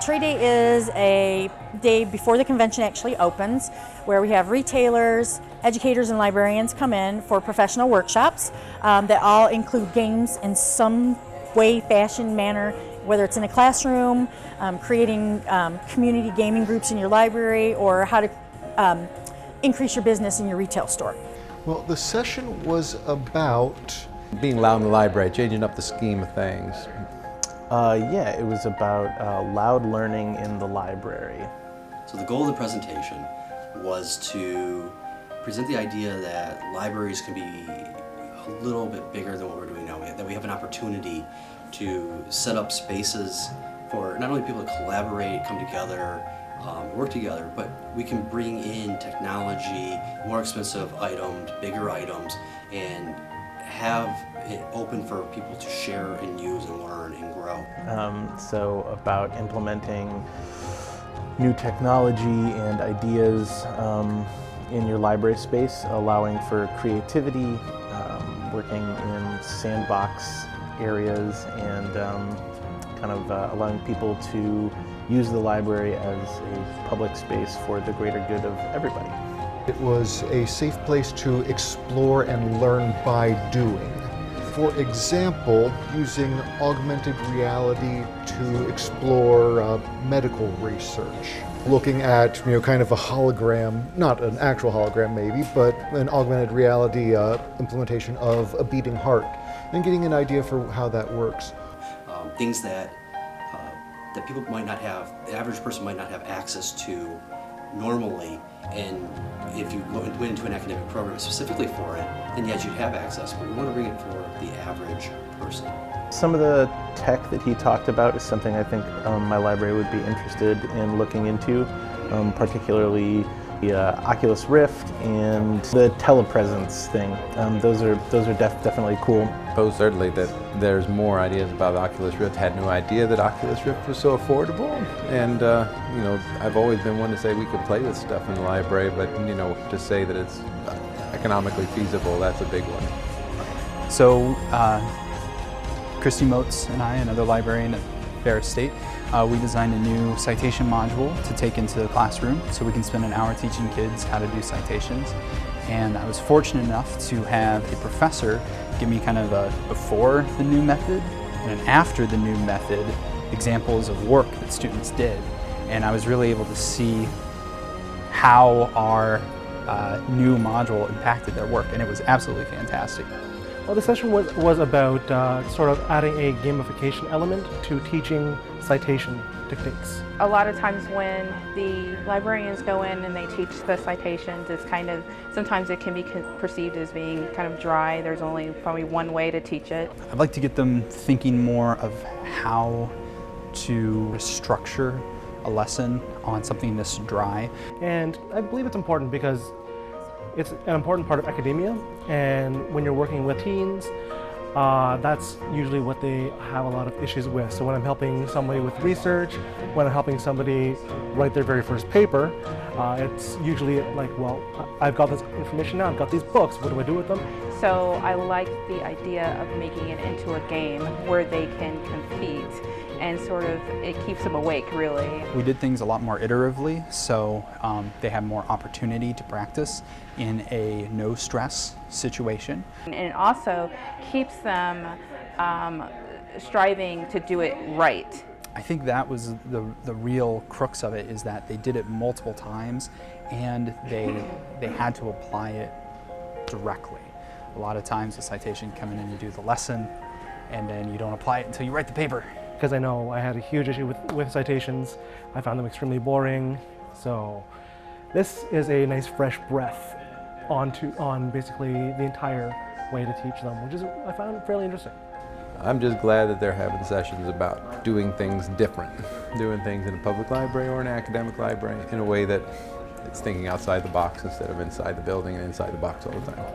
Trade Day is a day before the convention actually opens, where we have retailers, educators, and librarians come in for professional workshops that all include games in some way, fashion, manner, whether it's in a classroom, creating community gaming groups in your library, or how to increase your business in your retail store. Well, the session was about being loud in the library, changing up the scheme of things. Yeah, it was about loud learning in the library. So the goal of the presentation was to present the idea that libraries can be a little bit bigger than what we're doing now, that we have an opportunity to set up spaces for not only people to collaborate, come together, work together, but we can bring in technology, more expensive items, bigger items, and have it open for people to share and use and learn and grow. So about implementing new technology and ideas in your library space, allowing for creativity, working in sandbox areas, and kind of allowing people to use the library as a public space for the greater good of everybody. it was a safe place to explore and learn by doing. For example, using augmented reality to explore medical research. Looking at, kind of a hologram, not an actual hologram maybe, but an augmented reality implementation of a beating heart, and getting an idea for how that works. Things that people might not have, the average person might not have access to normally, and if you went into an academic program specifically for it, then yes, you'd have access, but we want to bring it for the average person. Some of the tech that he talked about is something I think my library would be interested in looking into, particularly the Oculus Rift and the telepresence thing. Those are definitely cool. Suppose certainly that there's more ideas about the Oculus Rift. Had no idea that Oculus Rift was so affordable, and I've always been one to say we could play this stuff in the library, but to say that it's economically feasible, that's a big one. So Christy Motes and I, another librarian at Ferris State, we designed a new citation module to take into the classroom so we can spend an hour teaching kids how to do citations. And I was fortunate enough to have a professor give me kind of a before the new method and an after the new method examples of work that students did. And I was really able to see how our new module impacted their work, and it was absolutely fantastic. Well, the session was about sort of adding a gamification element to teaching citation techniques. A lot of times when the librarians go in and they teach the citations, it's kind of, sometimes it can be perceived as being kind of dry. There's only probably one way to teach it. I'd like to get them thinking more of how to structure a lesson on something this dry. And I believe it's important because it's an important part of academia, and when you're working with teens, that's usually what they have a lot of issues with. So when I'm helping somebody with research, when I'm helping somebody write their very first paper, it's usually like, well, I've got this information now, I've got these books, what do I do with them? So I like the idea of making it into a game where they can compete, and sort of it keeps them awake, really. We did things a lot more iteratively, so they have more opportunity to practice in a no-stress situation. And it also keeps them striving to do it right. I think that was the real crux of it, is that they did it multiple times and they had to apply it directly. A lot of times the citation coming in to do the lesson, and then you don't apply it until you write the paper. Because I know I had a huge issue with citations. I found them extremely boring. So this is a nice fresh breath on basically the entire way to teach them, which is, I found fairly interesting. I'm just glad that they're having sessions about doing things different, doing things in a public library or an academic library in a way that it's thinking outside the box instead of inside the building and inside the box all the time.